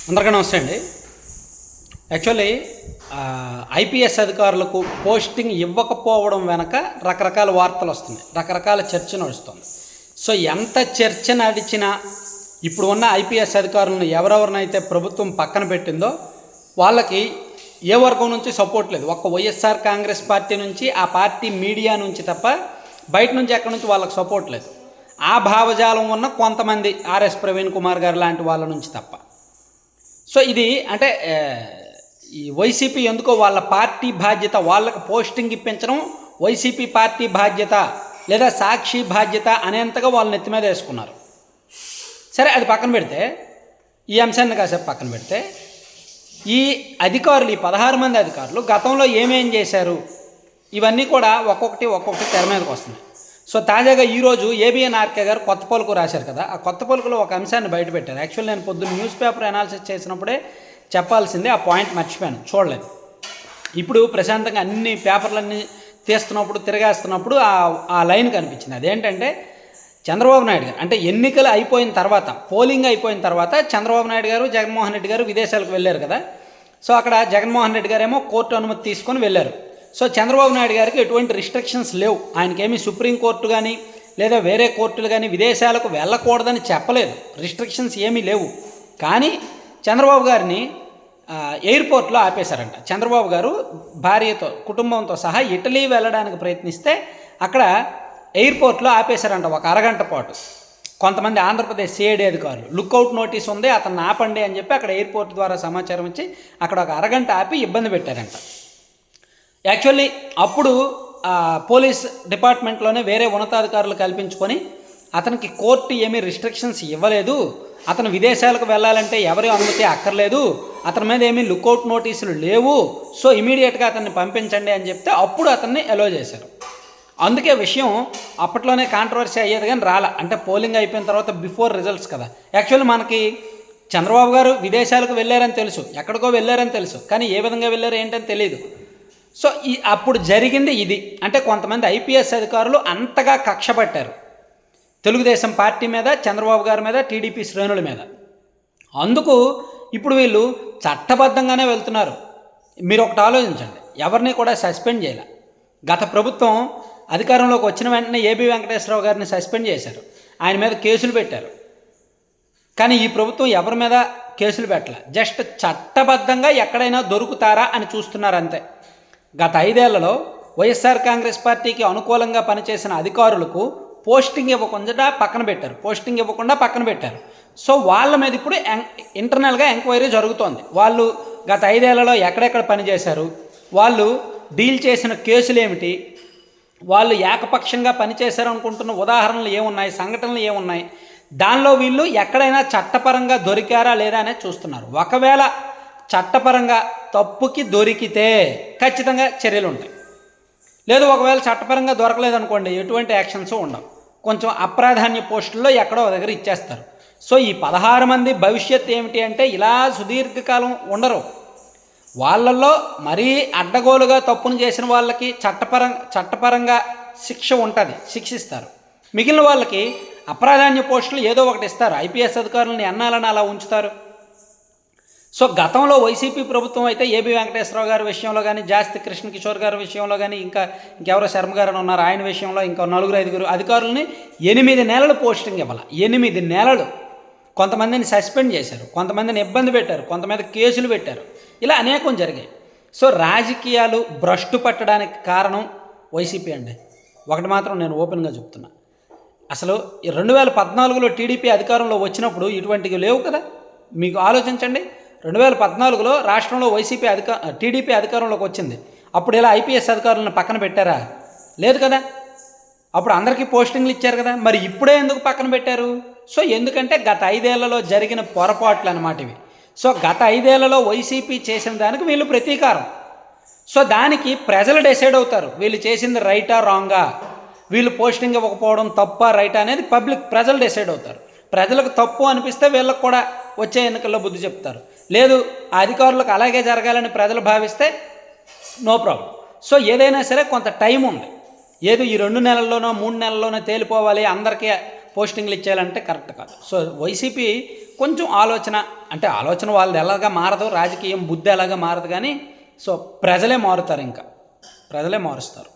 అందరికీ నమస్తే అండి. యాక్చువల్లీ ఐపీఎస్ అధికారులకు పోస్టింగ్ ఇవ్వకపోవడం వెనక రకరకాల వార్తలు వస్తున్నాయి, రకరకాల చర్చ నడుస్తుంది. సో ఎంత చర్చ నడిచినా ఇప్పుడు ఉన్న ఐపీఎస్ అధికారులను ఎవరెవరినైతే ప్రభుత్వం పక్కన పెట్టిందో వాళ్ళకి ఏ వర్గం నుంచి సపోర్ట్ లేదు. ఒక్క వైఎస్ఆర్ కాంగ్రెస్ పార్టీ నుంచి, ఆ పార్టీ మీడియా నుంచి తప్ప బయట నుంచి ఎక్కడి నుంచి వాళ్ళకి సపోర్ట్ లేదు. ఆ భావజాలం ఉన్న కొంతమంది ఆర్ఎస్ ప్రవీణ్ కుమార్ గారు లాంటి వాళ్ళ నుంచి తప్ప. సో ఇది అంటే ఈ వైసీపీ ఎందుకో వాళ్ళ పార్టీ బాధ్యత, వాళ్ళకు పోస్టింగ్ ఇప్పించడం వైసీపీ పార్టీ బాధ్యత లేదా సాక్షి బాధ్యత అనేంతగా వాళ్ళు నెత్తి మీద వేసుకున్నారు. సరే, అది పక్కన పెడితే, ఈ అంశాన్ని కాసేపు పక్కన పెడితే, ఈ అధికారులు, ఈ 16 మంది అధికారులు గతంలో ఏమేం చేశారు ఇవన్నీ కూడా ఒక్కొక్కటి తెర మీదకి వస్తున్నాయి. సో తాజాగా ఈరోజు ఏబిఎన్ ఆర్కే గారు కొత్త పలుకు రాశారు కదా, ఆ కొత్త పలుకులో ఒక అంశాన్ని బయటపెట్టారు. యాక్చువల్ నేను పొద్దున్న న్యూస్ పేపర్ అనాలిసిస్ చేసినప్పుడే చెప్పాల్సిందే, ఆ పాయింట్ మర్చిపోయాను, చూడలేదు. ఇప్పుడు ప్రశాంతంగా అన్ని పేపర్లన్నీ తీస్తున్నప్పుడు, తిరగేస్తున్నప్పుడు ఆ లైన్ కనిపించింది. అదేంటంటే చంద్రబాబు నాయుడు గారు అంటే ఎన్నికలు అయిపోయిన తర్వాత, పోలింగ్ అయిపోయిన తర్వాత చంద్రబాబు నాయుడు గారు, జగన్మోహన్ రెడ్డి గారు విదేశాలకు వెళ్ళారు కదా. సో అక్కడ జగన్మోహన్ రెడ్డి గారు ఏమో కోర్టు అనుమతి తీసుకొని వెళ్ళారు. సో చంద్రబాబు నాయుడు గారికి ఎటువంటి రిస్ట్రిక్షన్స్ లేవు. ఆయనకేమీ సుప్రీంకోర్టు కానీ లేదా వేరే కోర్టులు కానీ విదేశాలకు వెళ్ళకూడదని చెప్పలేదు, రిస్ట్రిక్షన్స్ ఏమీ లేవు. కానీ చంద్రబాబు గారిని ఎయిర్పోర్ట్లో ఆపేశారంట. చంద్రబాబు గారు భార్యతో, కుటుంబంతో సహా ఇటలీ వెళ్ళడానికి ప్రయత్నిస్తే అక్కడ ఎయిర్పోర్ట్లో ఆపేశారంట ఒక అరగంట పాటు. కొంతమంది ఆంధ్రప్రదేశ్ సిఐడి అధికారులు లుక్అవుట్ నోటీస్ ఉంది, అతన్ని ఆపండి అని చెప్పి అక్కడ ఎయిర్పోర్ట్ ద్వారా సమాచారం ఇచ్చి అక్కడ ఒక అరగంట ఆపి ఇబ్బంది పెట్టారంట. యాక్చువల్లీ అప్పుడు పోలీస్ డిపార్ట్మెంట్లోనే వేరే ఉన్నతాధికారులు కల్పించుకొని అతనికి కోర్టు ఏమీ రిస్ట్రిక్షన్స్ ఇవ్వలేదు, అతను విదేశాలకు వెళ్ళాలంటే ఎవరి అనుమతి అక్కర్లేదు, అతని మీద ఏమీ లుక్అవుట్ నోటీసులు లేవు, సో ఇమీడియట్గా అతన్ని పంపించండి అని చెప్తే అప్పుడు అతన్ని అలో చేశారు. అందుకే విషయం అప్పట్లోనే కాంట్రవర్సీ అయ్యేది కానీ రాలా. అంటే పోలింగ్ అయిపోయిన తర్వాత బిఫోర్ రిజల్ట్స్ కదా. యాక్చువల్లీ మనకి చంద్రబాబు గారు విదేశాలకు వెళ్ళారని తెలుసు, ఎక్కడికో వెళ్ళారని తెలుసు, కానీ ఏ విధంగా వెళ్ళారు ఏంటని తెలియదు. సో అప్పుడు జరిగింది ఇది. అంటే కొంతమంది ఐపీఎస్ అధికారులు అంతగా కక్ష పట్టారు తెలుగుదేశం పార్టీ మీద, చంద్రబాబు గారి మీద, టీడీపీ శ్రేణుల మీద. అందుకు ఇప్పుడు వీళ్ళు చట్టబద్ధంగానే వెళ్తున్నారు. మీరు ఒకటి ఆలోచించండి, ఎవరిని కూడా సస్పెండ్ చేయాలి. గత ప్రభుత్వం అధికారంలోకి వచ్చిన వెంటనే ఏబి వెంకటేశ్వరరావు గారిని సస్పెండ్ చేశారు, ఆయన మీద కేసులు పెట్టారు. కానీ ఈ ప్రభుత్వం ఎవరి మీద కేసులు పెట్టాల, జస్ట్ చట్టబద్ధంగా ఎక్కడైనా దొరుకుతారా అని చూస్తున్నారు అంతే. గత 5 ఏళ్లలో వైఎస్ఆర్ కాంగ్రెస్ పార్టీకి అనుకూలంగా పనిచేసిన అధికారులకు పోస్టింగ్ ఇవ్వకుండా పక్కన పెట్టారు. సో వాళ్ళ మీద ఇప్పుడు ఇంటర్నల్గా ఎంక్వైరీ జరుగుతోంది. వాళ్ళు గత 5 ఏళ్లలో ఎక్కడెక్కడ పనిచేశారు, వాళ్ళు డీల్ చేసిన కేసులు ఏమిటి, వాళ్ళు ఏకపక్షంగా పనిచేశారు అనుకుంటున్న ఉదాహరణలు ఏమున్నాయి, సంఘటనలు ఏమున్నాయి, దానిలో వీళ్ళు ఎక్కడైనా చట్టపరంగా దొరికారా లేదా అనేది చూస్తున్నారు. ఒకవేళ చట్టపరంగా తప్పుకి దొరికితే ఖచ్చితంగా చర్యలు ఉంటాయి. లేదు ఒకవేళ చట్టపరంగా దొరకలేదనుకోండి, ఎటువంటి యాక్షన్స్ ఉండవు. కొంచెం అప్రాధాన్య పోస్టుల్లో ఎక్కడో దగ్గర ఇచ్చేస్తారు. సో ఈ 16 మంది భవిష్యత్ ఏమిటి అంటే ఇలా సుదీర్ఘకాలం ఉండరు. వాళ్ళల్లో మరీ అడ్డగోలుగా తప్పును చేసిన వాళ్ళకి చట్టపరంగా శిక్ష ఉంటుంది, శిక్షిస్తారు. మిగిలిన వాళ్ళకి అప్రాధాన్య పోస్టులు ఏదో ఒకటి ఇస్తారు. ఐపీఎస్ అధికారులను ఎన్నాలని అలా ఉంచుతారు. సో గతంలో వైసీపీ ప్రభుత్వం అయితే ఏబి వెంకటేశ్వరరావు గారి విషయంలో కానీ, జాస్తి కృష్ణ కిషోర్ గారి విషయంలో కానీ, ఇంకెవరో శర్మ గారు ఉన్నారు, ఆయన విషయంలో ఇంకా 4-5 అధికారులని 8 నెలలు పోస్టింగ్ ఇవ్వాలి. 8 నెలలు. కొంతమందిని సస్పెండ్ చేశారు, కొంతమందిని ఇబ్బంది పెట్టారు, కొంతమంది కేసులు పెట్టారు, ఇలా అనేకం జరిగాయి. సో రాజకీయాలు భ్రష్టు పట్టడానికి కారణం వైసీపీ అండి. ఒకటి మాత్రం నేను ఓపెన్గా చెప్తున్నా, అసలు 2014లో టీడీపీ అధికారంలో వచ్చినప్పుడు ఇటువంటివి లేవు కదా. మీకు ఆలోచించండి, 2014లో రాష్ట్రంలో టీడీపీ అధికారంలోకి వచ్చింది. అప్పుడు ఇలా ఐపీఎస్ అధికారులను పక్కన పెట్టారా? లేదు కదా. అప్పుడు అందరికీ పోస్టింగ్లు ఇచ్చారు కదా. మరి ఇప్పుడే ఎందుకు పక్కన పెట్టారు? సో ఎందుకంటే గత 5 ఏళ్లలో జరిగిన పొరపాట్లు అన్నమాట ఇవి. సో గత 5 ఏళ్లలో వైసీపీ చేసిన దానికి వీళ్ళు ప్రతీకారం. సో దానికి ప్రజలు డిసైడ్ అవుతారు, వీళ్ళు చేసింది రైటా రాంగా, వీళ్ళు పోస్టింగ్ ఇవ్వకపోవడం తప్ప రైటా అనేది ప్రజలు డిసైడ్ అవుతారు. ప్రజలకు తప్పు అనిపిస్తే వీళ్ళకు కూడా వచ్చే ఎన్నికల్లో బుద్ధి చెప్తారు. లేదు ఆ అధికారులకు అలాగే జరగాలని ప్రజలు భావిస్తే నో ప్రాబ్లం. సో ఏదైనా సరే కొంత టైం ఉంది. ఏదో ఈ 2 నెలల్లోనో 3 నెలల్లోనో తేలిపోవాలి, అందరికీ పోస్టింగ్లు ఇచ్చేయాలంటే కరెక్ట్ కాదు. సో వైసీపీ కొంచెం ఆలోచన వాళ్ళది ఎలాగా మారదు, రాజకీయం బుద్ధి ఎలాగా మారదు, కానీ సో ప్రజలే మారుతారు, ఇంకా ప్రజలే మారుస్తారు.